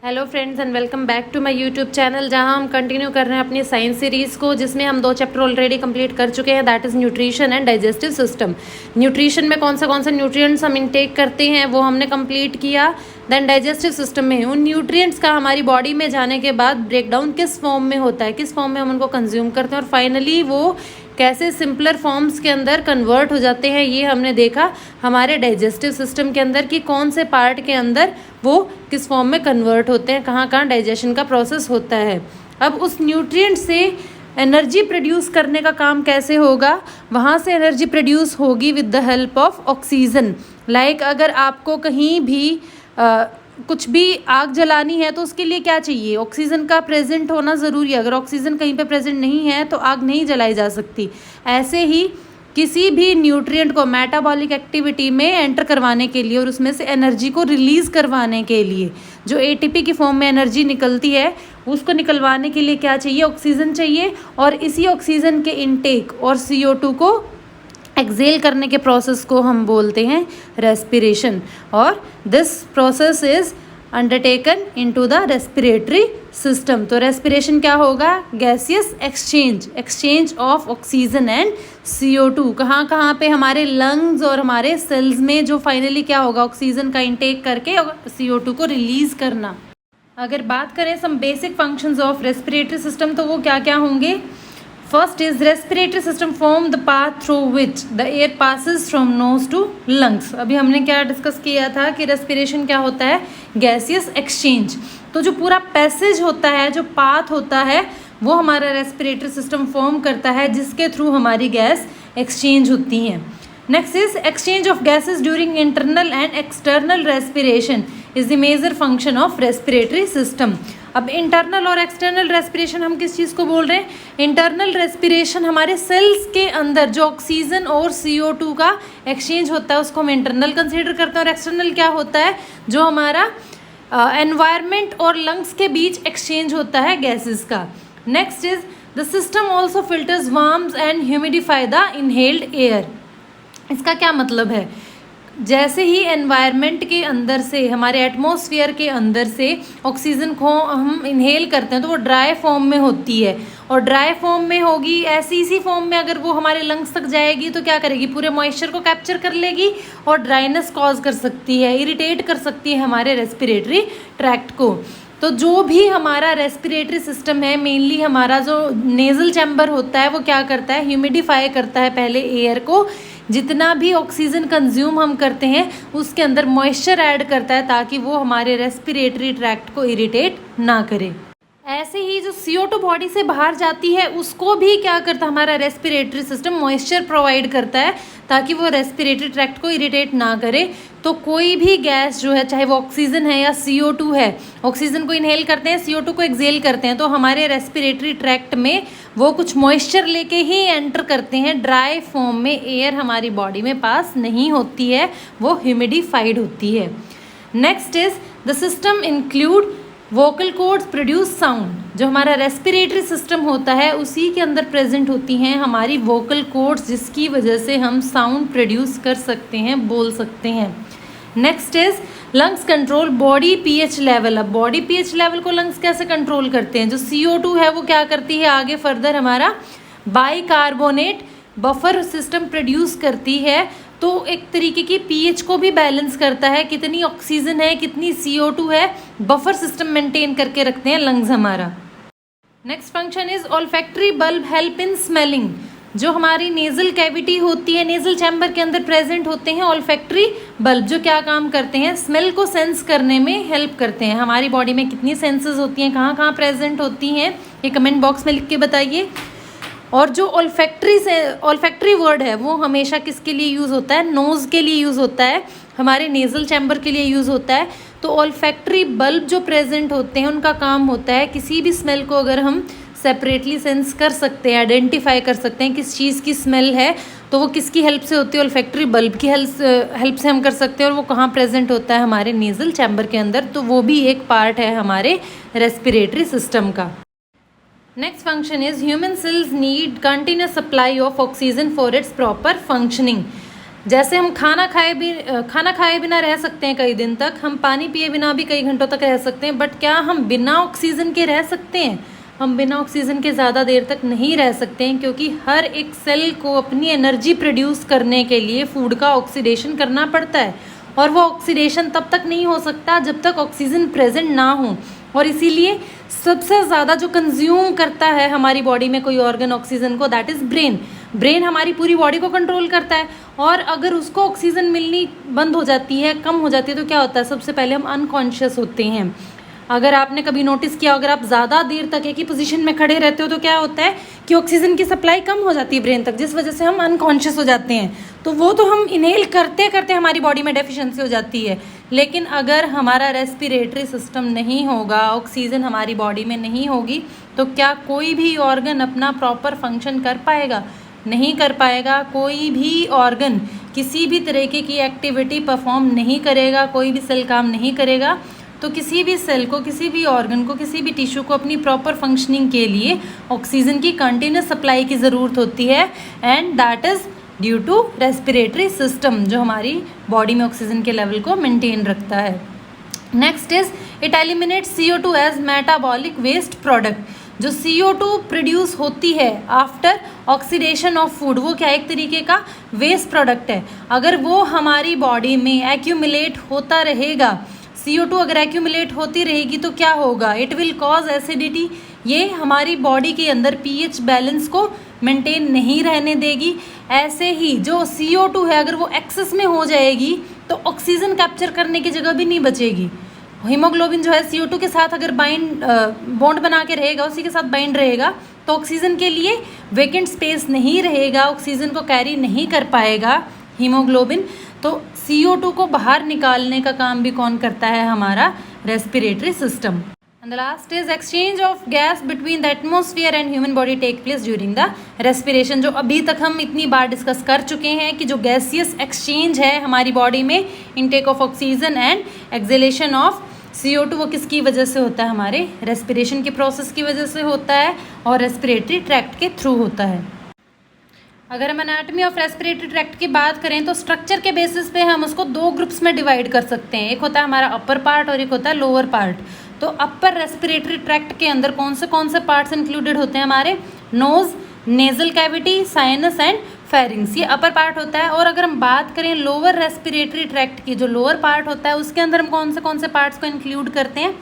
Hello friends and welcome back to my YouTube channel, जहां हम continue कर रहे हैं अपनी साइंस सीरीज़ को, जिसमें हम 2 चैप्टर ऑलरेडी कंप्लीट कर चुके हैं, that is nutrition and digestive system. Nutrition में कौन से न्यूट्रिएंट्स हम इनटेक करते हैं वो हमने कंप्लीट किया। देन डाइजेस्टिव सिस्टम में उन न्यूट्रिएंट्स का हमारी बॉडी में जाने के बाद ब्रेकडाउन किस फॉर्म में होता है, किस फॉर्म में हम उनको कंज्यूम करते हैं, और फाइनली वो कैसे सिंपलर फॉर्म्स के अंदर कन्वर्ट हो जाते हैं, ये हमने देखा हमारे डाइजेस्टिव सिस्टम के अंदर कि कौन से पार्ट के अंदर वो किस फॉर्म में कन्वर्ट होते हैं, कहाँ कहाँ डाइजेशन का प्रोसेस होता है। अब उस न्यूट्रिएंट से एनर्जी प्रोड्यूस करने का काम कैसे होगा, वहाँ से एनर्जी प्रोड्यूस होगी with the help of oxygen. Like अगर आपको कहीं भी कुछ भी आग जलानी है तो उसके लिए क्या चाहिए, ऑक्सीजन का प्रेजेंट होना ज़रूरी है। अगर ऑक्सीजन कहीं पे प्रेजेंट नहीं है तो आग नहीं जलाई जा सकती। ऐसे ही किसी भी न्यूट्रिएंट को मेटाबॉलिक एक्टिविटी में एंटर करवाने के लिए और उसमें से एनर्जी को रिलीज़ करवाने के लिए, जो एटीपी की फॉर्म में एनर्जी निकलती है, उसको निकलवाने के लिए क्या चाहिए, ऑक्सीजन चाहिए। और इसी ऑक्सीजन के इनटेक और CO2 को एक्सेल करने के प्रोसेस को हम बोलते हैं रेस्पिरेशन, और this process is undertaken into the respiratory system. तो रेस्पिरेशन क्या होगा, gaseous exchange of oxygen and CO2। कहाँ कहाँ पे, हमारे लंग्स और हमारे सेल्स में, जो फाइनली क्या होगा, ऑक्सीजन का इंटेक करके CO2 को रिलीज करना। अगर बात करें some basic functions of respiratory system तो वो क्या क्या होंगे। First is respiratory system form the path through which the air passes from nose to lungs. अभी हमने क्या डिस्कस किया था कि रेस्पिरेशन क्या होता है, गैसियस एक्सचेंज। तो जो पूरा पैसेज होता है, जो पाथ होता है, वो हमारा रेस्पिरेटरी सिस्टम फॉर्म करता है, जिसके थ्रू हमारी गैस एक्सचेंज होती हैं। Next is exchange of gases during internal and external respiration is the major function of respiratory system. अब इंटरनल और एक्सटर्नल रेस्पिरेशन हम किस चीज़ को बोल रहे हैं, इंटरनल रेस्पिरेशन हमारे सेल्स के अंदर जो ऑक्सीजन और CO2 का एक्सचेंज होता है उसको हम इंटरनल कंसीडर करते हैं। और एक्सटर्नल क्या होता है, जो हमारा एनवायरनमेंट और लंग्स के बीच एक्सचेंज होता है गैसेस का। Next is the system also filters warms and humidify the inhaled air. इसका क्या मतलब है, जैसे ही एनवायरनमेंट के अंदर से, हमारे एटमॉस्फेयर के अंदर से ऑक्सीजन को हम इनहेल करते हैं तो वो ड्राई फॉर्म में होती है, और ड्राई फॉर्म में होगी, ऐसी इसी फॉर्म में अगर वो हमारे लंग्स तक जाएगी तो क्या करेगी, पूरे मॉइस्चर को कैप्चर कर लेगी और ड्राइनेस कॉज कर सकती है, इरिटेट कर सकती है हमारे रेस्पिरेटरी ट्रैक्ट को। तो जो भी हमारा रेस्पिरेटरी सिस्टम है, मेनली हमारा जो नेज़ल चैम्बर होता है, वो क्या करता है, ह्यूमिडिफाई करता है पहले एयर को। जितना भी ऑक्सीजन कंज्यूम हम करते हैं उसके अंदर मॉइस्चर ऐड करता है ताकि वो हमारे रेस्पिरेटरी ट्रैक्ट को इरिटेट ना करे। ऐसे ही जो CO2 बॉडी से बाहर जाती है उसको भी क्या करता है, हमारा रेस्पिरेटरी सिस्टम मॉइस्चर प्रोवाइड करता है ताकि वो रेस्पिरेटरी ट्रैक्ट को इरिटेट ना करे। तो कोई भी गैस जो है, चाहे वो ऑक्सीजन है या CO2 है, ऑक्सीजन को इनहेल करते हैं, CO2 को एक्सेल करते हैं, तो हमारे रेस्पिरेटरी ट्रैक्ट में वो कुछ मॉइस्चर लेके ही एंटर करते हैं। ड्राई फॉर्म में एयर हमारी बॉडी में पास नहीं होती है, वो ह्यूमिडिफाइड होती है। Next is the system include vocal cords produce sound. जो हमारा रेस्पिरेटरी सिस्टम होता है उसी के अंदर प्रेजेंट होती हैं हमारी वोकल कॉर्ड्स, जिसकी वजह से हम साउंड प्रोड्यूस कर सकते हैं, बोल सकते हैं। Next is lungs control body pH level. अब बॉडी pH लेवल को लंग्स कैसे कंट्रोल करते हैं, जो CO2 है वो क्या करती है, आगे फर्दर हमारा बाइकार्बोनेट बफर सिस्टम प्रोड्यूस करती है, तो एक तरीके की pH को भी बैलेंस करता है, कितनी ऑक्सीजन है, कितनी CO2 है, बफर सिस्टम मेंटेन करके रखते हैं लंग्स हमारा। Next function is olfactory bulb help in smelling. जो हमारी नेजल कैविटी होती है, नेजल चैम्बर के अंदर प्रेजेंट होते हैं ऑल्फैक्टरी बल्ब, जो क्या काम करते हैं, स्मेल को सेंस करने में हेल्प करते हैं। हमारी बॉडी में कितनी सेंसेस होती हैं, कहाँ कहाँ प्रेजेंट होती हैं, ये कमेंट बॉक्स में लिख के बताइए। और जो ऑल्फैक्टरी वर्ड है वो हमेशा किसके लिए यूज़ होता है, नोज़ के लिए यूज़ होता है, हमारे नेज़ल चैम्बर के लिए यूज़ होता है। तो ऑल्फैक्टरी बल्ब जो प्रेजेंट होते हैं उनका काम होता है, किसी भी स्मेल को अगर हम सेपरेटली सेंस कर सकते हैं, आइडेंटिफाई कर सकते हैं किस चीज़ की स्मेल है, तो वो किसकी हेल्प से होती है, ऑल्फैक्टरी बल्ब की हेल्प से हम कर सकते हैं। और वो कहाँ प्रेजेंट होता है, हमारे नेज़ल चैम्बर के अंदर, तो वो भी एक पार्ट है हमारे रेस्पिरेटरी सिस्टम का। Next function is human cells need continuous supply of oxygen for its proper functioning. जैसे हम खाना खाए बिना रह सकते हैं कई दिन तक, हम पानी पिए बिना भी कई घंटों तक रह सकते हैं, बट क्या हम बिना ऑक्सीजन के रह सकते हैं? हम बिना ऑक्सीजन के ज़्यादा देर तक नहीं रह सकते हैं, क्योंकि हर एक सेल को अपनी एनर्जी प्रोड्यूस करने के लिए फूड का ऑक्सीडेशन करना पड़ता है, और वो ऑक्सीडेशन तब तक नहीं हो सकता जब तक ऑक्सीजन प्रेजेंट ना हो। और इसीलिए सबसे ज़्यादा जो कंज्यूम करता है हमारी बॉडी में कोई ऑर्गन ऑक्सीजन को, दैट इज़ ब्रेन। ब्रेन हमारी पूरी बॉडी को कंट्रोल करता है, और अगर उसको ऑक्सीजन मिलनी बंद हो जाती है, कम हो जाती है, तो क्या होता है? सबसे पहले हम अनकॉन्शियस होते हैं। अगर आपने कभी नोटिस किया, अगर आप ज़्यादा देर तक एक ही पोजीशन में खड़े रहते हो तो क्या होता है कि ऑक्सीजन की सप्लाई कम हो जाती है ब्रेन तक, जिस वजह से हम अनकॉन्शियस हो जाते हैं। तो वो तो हम इनहेल करते करते हमारी बॉडी में डेफिशिएंसी हो जाती है। लेकिन अगर हमारा रेस्पिरेटरी सिस्टम नहीं होगा, ऑक्सीजन हमारी बॉडी में नहीं होगी, तो क्या कोई भी ऑर्गन अपना प्रॉपर फंक्शन कर पाएगा? नहीं कर पाएगा। कोई भी ऑर्गन किसी भी तरीके की एक्टिविटी परफॉर्म नहीं करेगा, कोई भी सेल काम नहीं करेगा। तो किसी भी सेल को, किसी भी ऑर्गन को, किसी भी टिश्यू को अपनी प्रॉपर फंक्शनिंग के लिए ऑक्सीजन की कंटिन्यूस सप्लाई की ज़रूरत होती है, and that is due to respiratory system, जो हमारी बॉडी में ऑक्सीजन के लेवल को मेंटेन रखता है। Next is it eliminates CO2 as metabolic waste product. जो CO2 प्रोड्यूस होती है आफ्टर ऑक्सीडेशन ऑफ फूड, वो क्या एक तरीके का वेस्ट प्रोडक्ट है। अगर वो हमारी बॉडी में एक्यूमुलेट होता रहेगा, CO2 अगर एक्यूमुलेट होती रहेगी तो क्या होगा? It will cause acidity. ये हमारी बॉडी के अंदर pH बैलेंस को मेंटेन नहीं रहने देगी। ऐसे ही जो CO2 है, अगर वो एक्सेस में हो जाएगी तो ऑक्सीजन कैप्चर करने की जगह भी नहीं बचेगी। हीमोग्लोबिन जो है CO2 के साथ अगर बॉन्ड बना के रहेगा, उसी के साथ बाइंड रहेगा, तो ऑक्सीजन के लिए वेकेंट स्पेस नहीं रहेगा, ऑक्सीजन को कैरी नहीं कर पाएगा हीमोग्लोबिन। तो CO2 को बाहर निकालने का काम भी कौन करता है? हमारा respiratory system. And the last is exchange of gas between the atmosphere and human body take place during the respiration. जो अभी तक हम इतनी बार डिस्कस कर चुके हैं कि जो गैसियस एक्सचेंज है हमारी बॉडी में, intake of oxygen and exhalation of CO2, वो किसकी वजह से होता है? हमारे रेस्पिरेशन के प्रोसेस की वजह से होता है, और रेस्पिरेटरी ट्रैक्ट के थ्रू होता है। अगर हम एनाटॉमी ऑफ रेस्पिरेटरी ट्रैक्ट की बात करें तो स्ट्रक्चर के बेसिस पे हम उसको दो ग्रुप्स में डिवाइड कर सकते हैं। एक होता है हमारा अपर पार्ट और एक होता है लोअर पार्ट। तो अपर रेस्पिरेटरी ट्रैक्ट के अंदर कौन से पार्ट्स इंक्लूडेड होते हैं? हमारे nose, nasal cavity, sinus and pharynx, ये अपर पार्ट होता है। और अगर हम बात करें लोअर रेस्पिरेटरी ट्रैक्ट की, जो लोअर पार्ट होता है, उसके अंदर हम कौन से पार्ट्स को इंक्लूड करते हैं?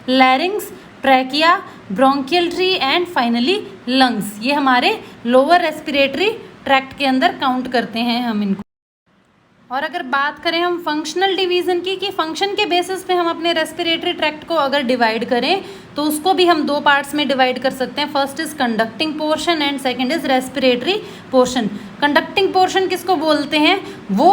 लैरिंग्स, trachea, bronchial tree and finally lungs. ये हमारे लोअर रेस्पिरेटरी ट्रैक्ट के अंदर काउंट करते हैं हम इनको। और अगर बात करें हम फंक्शनल डिवीज़न की, कि फंक्शन के बेसिस पे हम अपने रेस्पिरेटरी ट्रैक्ट को अगर डिवाइड करें तो उसको भी हम दो पार्ट्स में डिवाइड कर सकते हैं। First is conducting portion and second is respiratory portion. Conducting portion किसको बोलते हैं? वो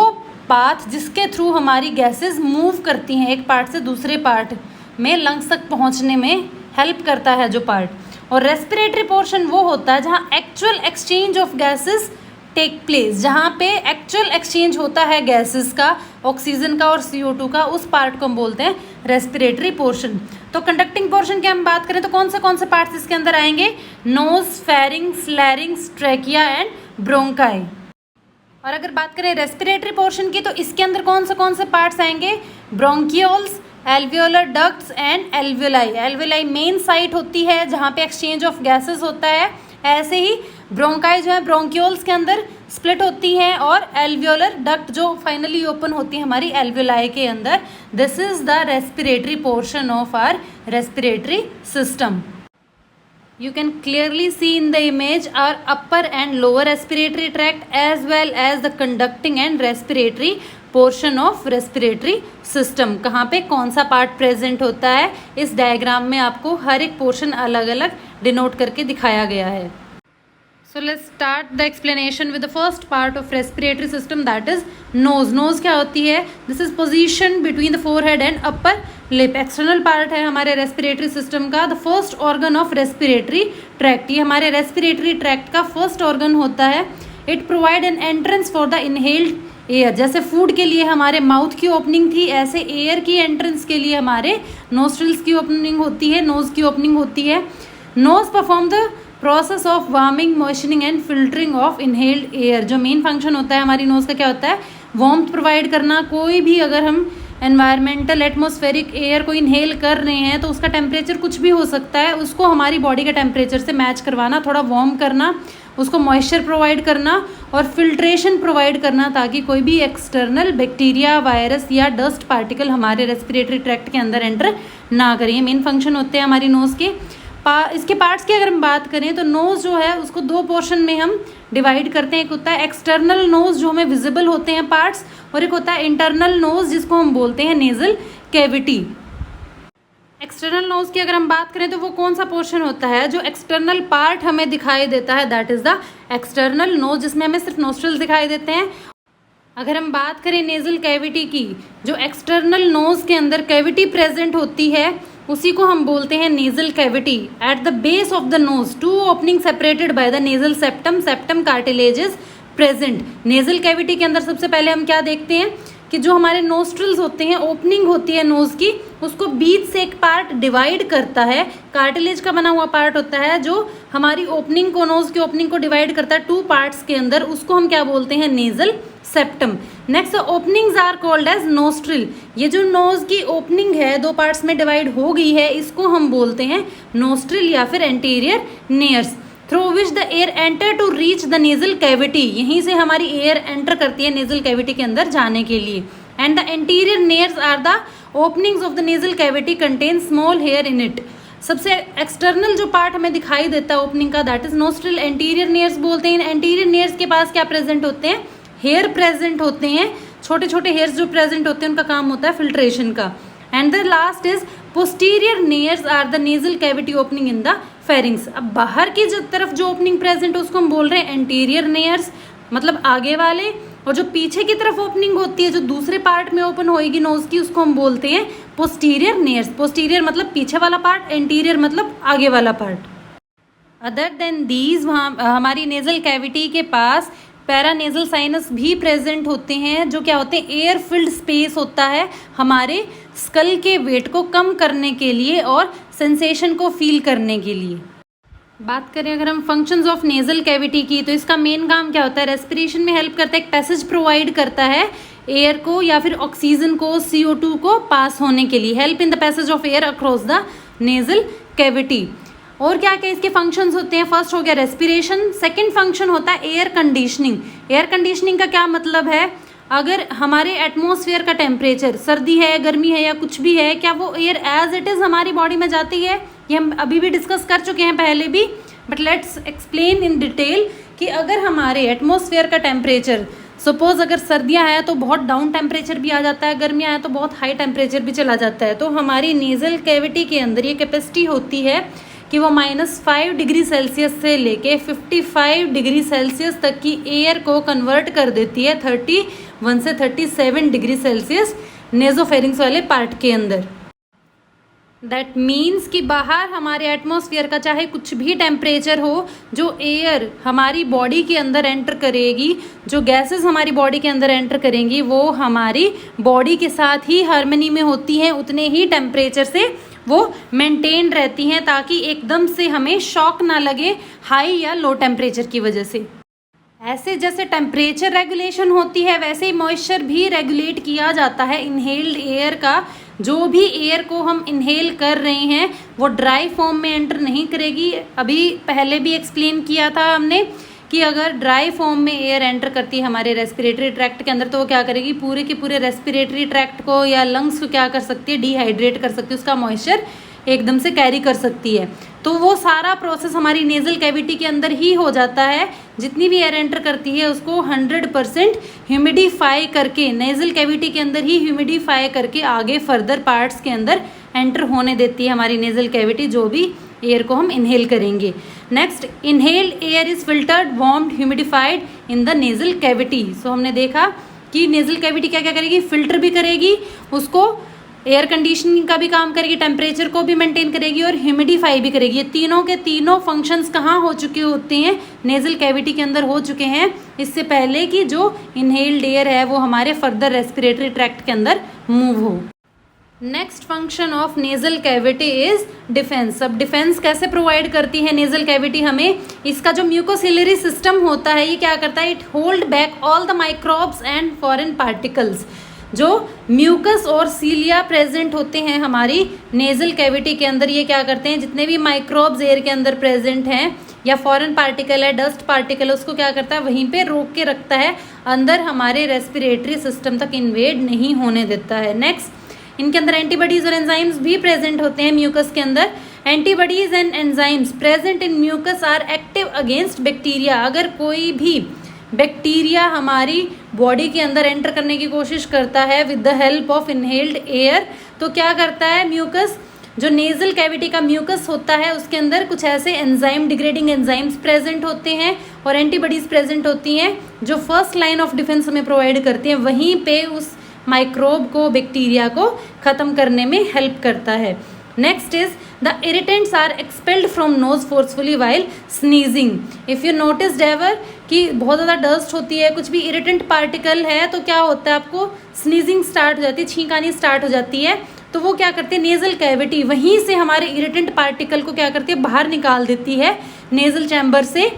पाथ जिसके थ्रू हमारी गैसेस मूव करती हैं एक पार्ट से दूसरे पार्ट में, लंग्स तक पहुंचने में हेल्प करता है जो पार्ट। और रेस्पिरेटरी पोर्शन वो होता है जहाँ actual exchange of gases take place, जहाँ पे एक्चुअल एक्सचेंज होता है गैसेस का, ऑक्सीजन का और CO2 का, उस पार्ट को हम बोलते हैं रेस्पिरेटरी पोर्शन। तो कंडक्टिंग पोर्शन की हम बात करें तो कौन से पार्ट्स इसके अंदर आएंगे? Nose, pharynx, larynx, trachea and bronchi. और अगर बात करें रेस्पिरेटरी पोर्शन की तो इसके अंदर कौन से पार्ट्स आएंगे? Bronchioles, alveolar ducts and alveoli. Alveoli main site होती है जहाँ पे एक्सचेंज ऑफ गैसेस होता है। ऐसे ही ब्रोंकाई जो है ब्रोंकियोल्स के अंदर स्प्लिट होती हैं, और एल्वियोलर डक्ट जो फाइनली ओपन होती है हमारी एल्वियोलाई के अंदर। This is the respiratory portion of our respiratory system. You can clearly see in the image our upper and lower respiratory tract as well as the conducting and respiratory portion of respiratory system। कहाँ पे कौन सा part present होता है? इस diagram में आपको हर एक पोर्शन अलग अलग डिनोट करके दिखाया गया है। So let's start the explanation with the first part of respiratory system, that is nose। nose क्या होती है? This is position between the forehead and upper lip। External part है हमारे रेस्पिरेटरी सिस्टम का। The first organ of respiratory tract, ये हमारे respiratory tract का first organ होता है। It provide an entrance for the inhaled air. जैसे food के लिए हमारे माउथ की ओपनिंग थी, ऐसे एयर की एंट्रेंस के लिए हमारे नोस्ट्रिल्स की ओपनिंग होती है, नोज की ओपनिंग होती है। Nose perform the process of warming, moisturing and filtering of inhaled air. जो मेन फंक्शन होता है हमारी नोज का क्या होता है? वार्मथ प्रोवाइड करना, कोई भी अगर हम एनवायरमेंटल एटमॉस्फेरिक एयर को इनहेल कर रहे हैं तो उसका टेम्परेचर कुछ भी हो सकता है, उसको हमारी बॉडी के टेम्परेचर से मैच करवाना, थोड़ा वार्म करना, उसको मॉइस्चर प्रोवाइड करना और फिल्ट्रेशन प्रोवाइड करना ताकि कोई भी एक्सटर्नल बैक्टीरिया, वायरस या डस्ट पार्टिकल हमारे रेस्पिरेटरी ट्रैक्ट के अंदर एंटर ना करें। ये मेन फंक्शन होते हैं हमारी नोज़ के। इसके पार्ट्स की अगर हम बात करें तो नोज़ जो है उसको दो पोर्शन में हम डिवाइड करते हैं। एक होता है एक्सटर्नल नोज़ जो हमें विजिबल होते हैं पार्ट्स, और एक होता है इंटरनल नोज़ जिसको हम बोलते हैं नेज़ल कैविटी। एक्सटर्नल नोज़ की अगर हम बात करें तो वो कौन सा पोर्शन होता है जो एक्सटर्नल पार्ट हमें दिखाई देता है, that is the external nose, जिसमें हमें सिर्फ नोस्ट्रल्स दिखाई देते हैं। अगर हम बात करें नेज़ल कैविटी की, जो एक्सटर्नल नोज़ के अंदर कैविटी प्रेजेंट होती है उसी को हम बोलते हैं nasal cavity. At the base of the nose two opening separated by the nasal septum cartilages present. Nasal cavity के अंदर सबसे पहले हम क्या देखते हैं कि जो हमारे नोस्ट्रल्स होते हैं, ओपनिंग होती है नोज़ की, उसको बीच से एक पार्ट डिवाइड करता है, कार्टिलेज का बना हुआ पार्ट होता है जो हमारी ओपनिंग को, नोज़ की ओपनिंग को डिवाइड करता है टू पार्ट्स के अंदर, उसको हम क्या बोलते हैं nasal septum. Next openings are called as nostril. ये जो नोज़ की ओपनिंग है दो पार्ट्स में डिवाइड हो गई है, इसको हम बोलते हैं नोस्ट्रिल या फिर anterior nares, through which the air enter to reach the nasal cavity. यहीं से हमारी एयर एंटर करती है नेज़ल कैविटी के अंदर जाने के लिए। And the anterior nares are the openings of the nasal cavity contain small hair in it. सबसे एक्सटर्नल जो पार्ट हमें दिखाई देता है ओपनिंग का, that is nostril. Anterior nares बोलते हैं। एंटीरियर नेयर्स के पास क्या प्रेजेंट होते हैं, हेयर प्रेजेंट होते हैं, छोटे छोटे हेयर्स जो प्रेजेंट होते हैं उनका काम होता है फिल्ट्रेशन का। And the last is posterior nares are the nasal cavity opening in the pharynx. अब बाहर की जो तरफ जो ओपनिंग प्रेजेंट है उसको हम बोल रहे हैं एंटीरियर नेयर्स, मतलब आगे वाले, और जो पीछे की तरफ ओपनिंग होती है जो दूसरे पार्ट में ओपन होएगी नोज की, उसको हम बोलते हैं पोस्टीरियर नेयर्स। पोस्टीरियर मतलब पीछे वाला पार्ट, एंटीरियर मतलब आगे वाला पार्ट। अदर देन दीज हमारी नेज़ल कैविटी के पास पैरानेज़ल साइनस भी प्रेजेंट होते हैं, जो क्या होते हैं एयर फिल्ड स्पेस होता है हमारे स्कल के वेट को कम करने के लिए और सेंसेशन को फील करने के लिए। बात करें अगर हम फंक्शंस ऑफ नेज़ल कैविटी की, तो इसका मेन काम क्या होता है, रेस्पिरेशन में हेल्प करता है, एक पैसेज प्रोवाइड करता है एयर को या फिर ऑक्सीजन को, CO2 को पास होने के लिए, help in the passage of air across the nasal cavity. और क्या क्या इसके फंक्शंस होते हैं, फर्स्ट हो गया रेस्पिरेशन, सेकंड फंक्शन होता है एयर कंडीशनिंग। एयर कंडीशनिंग का क्या मतलब है, अगर हमारे एटमॉस्फेयर का टेम्परेचर सर्दी है, गर्मी है या कुछ भी है, क्या वो एयर एज इट इज़ हमारी बॉडी में जाती है, ये हम अभी भी डिस्कस कर चुके हैं पहले भी, but let's explain in detail कि अगर हमारे एटमॉस्फेयर का टेम्परेचर, सपोज अगर सर्दियां हैं तो बहुत डाउन टेम्परेचर भी आ जाता है, गर्मियां हैं तो बहुत हाई टेम्परेचर भी चला जाता है, तो हमारी नेज़ल कैविटी के अंदर ये कैपेसिटी होती है कि वो -5 डिग्री सेल्सियस से लेके 55 डिग्री सेल्सियस तक की एयर को कन्वर्ट कर देती है 31 से 37 डिग्री सेल्सियस नेज़ोफेरिंग्स वाले पार्ट के अंदर। दैट मीन्स कि बाहर हमारे एटमॉस्फेयर का चाहे कुछ भी टेम्परेचर हो, जो एयर हमारी बॉडी के अंदर एंटर करेगी, जो गैसेस हमारी बॉडी के अंदर एंटर करेंगी, वो हमारी बॉडी के साथ ही हार्मनी में होती हैं, उतने ही टेम्परेचर से वो मेंटेन रहती हैं, ताकि एकदम से हमें शॉक ना लगे हाई या लो टेम्परेचर की वजह से। ऐसे जैसे टेम्परेचर रेगुलेशन होती है, वैसे ही मॉइस्चर भी रेगुलेट किया जाता है इनहेल्ड एयर का। जो भी एयर को हम इनहेल कर रहे हैं वो ड्राई फॉर्म में एंटर नहीं करेगी। अभी पहले भी एक्सप्लेन किया था हमने कि अगर ड्राई फॉर्म में एयर एंटर करती है हमारे रेस्पिरेटरी ट्रैक्ट के अंदर, तो वो क्या करेगी, पूरे के पूरे रेस्पिरेटरी ट्रैक्ट को या लंग्स को क्या कर सकती है, डिहाइड्रेट कर सकती है, उसका मॉइस्चर एकदम से कैरी कर सकती है। तो वो सारा प्रोसेस हमारी नेज़ल कैविटी के अंदर ही हो जाता है। जितनी भी एयर एंटर करती है उसको 100% ह्यूमिडिफाई करके, नेज़ल कैविटी के अंदर ही ह्यूमिडिफाई करके आगे फर्दर पार्ट्स के अंदर एंटर होने देती है हमारी नेज़ल कैविटी, जो भी एयर को हम इनहेल करेंगे। Next, inhaled air is filtered, warmed, humidified in the nasal cavity. So हमने देखा कि नेज़ल कैविटी क्या क्या करेगी, फिल्टर भी करेगी, उसको एयर कंडीशनिंग का भी काम करेगी, टेम्परेचर को भी मेंटेन करेगी और ह्यूमिडिफाई भी करेगी। ये तीनों के तीनों फंक्शंस कहाँ हो चुके होते हैं, नेज़ल कैविटी के अंदर हो चुके हैं, इससे पहले कि जो इनहेल्ड एयर है वो हमारे फर्दर रेस्पिरेटरी ट्रैक्ट के अंदर मूव हो। Next function of nasal cavity is defence. अब डिफेंस कैसे प्रोवाइड करती है नेजल कैविटी हमें? इसका जो म्यूकोसिलरी सिस्टम होता है ये क्या करता है? It hold back all the microbes and foreign particles. जो म्यूकस और सीलिया प्रेजेंट होते हैं हमारी नेजल कैविटी के अंदर, ये क्या करते हैं? जितने भी माइक्रोब्स एयर के अंदर प्रेजेंट हैं या फॉरेन पार्टिकल है, डस्ट पार्टिकल है, उसको क्या करता है? वहीं पे रोक के रखता है, अंदर हमारे रेस्पिरेटरी सिस्टम तक इन्वेड नहीं होने देता है। नेक्स्ट, इनके अंदर एंटीबॉडीज और एंजाइम्स भी प्रेजेंट होते हैं म्यूकस के अंदर। Antibodies and enzymes present in mucus are active against bacteria. अगर कोई भी बैक्टीरिया हमारी बॉडी के अंदर एंटर करने की कोशिश करता है with the help of inhaled air, तो क्या करता है म्यूकस? जो नेजल कैविटी का म्यूकस होता है उसके अंदर कुछ ऐसे एंजाइम, डिग्रेडिंग एंजाइम्स प्रेजेंट होते हैं और एंटीबॉडीज प्रेजेंट होती हैं जो फर्स्ट लाइन ऑफ डिफेंस हमें प्रोवाइड करती हैं। वहीं पे उस माइक्रोब को, बैक्टीरिया को ख़त्म करने में हेल्प करता है। Next is the irritants are expelled from nose forcefully while sneezing. If you noticed ever कि बहुत ज़्यादा डस्ट होती है, कुछ भी इरिटेंट पार्टिकल है, तो क्या होता है? आपको स्नीजिंग स्टार्ट हो जाती है, छींक आनी स्टार्ट हो जाती है। तो वो क्या करती है? नेजल कैविटी वहीं से हमारे इरिटेंट पार्टिकल को क्या करती है? बाहर निकाल देती है नेजल चैम्बर से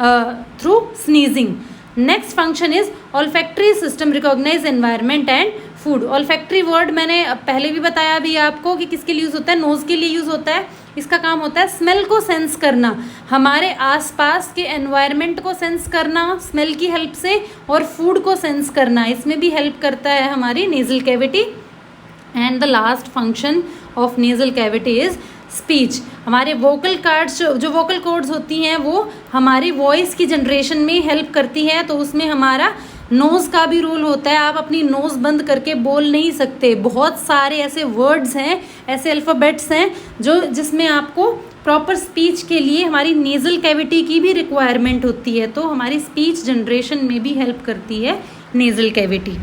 through sneezing. Next function is olfactory system recognise environment and food. Olfactory word मैंने पहले भी बताया अभी आपको कि किसके लिए यूज़ होता है? नोज़ के लिए यूज़ होता है। इसका काम होता है स्मेल को सेंस करना, हमारे आसपास के एनवायरनमेंट को सेंस करना स्मेल की हेल्प से, और फूड को सेंस करना, इसमें भी हेल्प करता है हमारी nasal cavity. And the last function of nasal cavity is speech. हमारे वोकल कार्ड्स, जो वोकल कॉर्ड्स होती हैं, वो हमारी वॉइस की जनरेशन में हेल्प करती है। तो उसमें हमारा नोज़ का भी रोल होता है। आप अपनी नोज़ बंद करके बोल नहीं सकते। बहुत सारे ऐसे वर्ड्स हैं, ऐसे अल्फ़ाबेट्स हैं जिसमें आपको प्रॉपर स्पीच के लिए हमारी नेजल कैविटी की भी रिक्वायरमेंट होती है। तो हमारी स्पीच जनरेशन में भी हेल्प करती है नेजल कैविटी।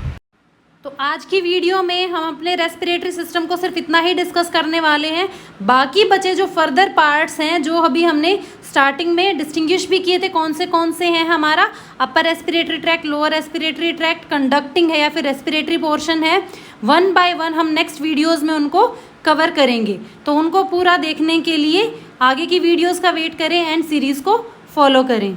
तो आज की वीडियो में हम अपने रेस्पिरेटरी सिस्टम को सिर्फ इतना ही डिस्कस करने वाले हैं। बाकी बचे जो फर्दर पार्ट्स हैं, जो अभी हमने स्टार्टिंग में डिस्टिंग्विश भी किए थे कौन से हैं, हमारा upper respiratory tract, lower respiratory tract, conducting है या फिर रेस्पिरेटरी पोर्शन है, वन बाय वन हम नेक्स्ट वीडियोज़ में उनको कवर करेंगे। तो उनको पूरा देखने के लिए आगे की वीडियोज़ का वेट करें एंड सीरीज़ को फॉलो करें।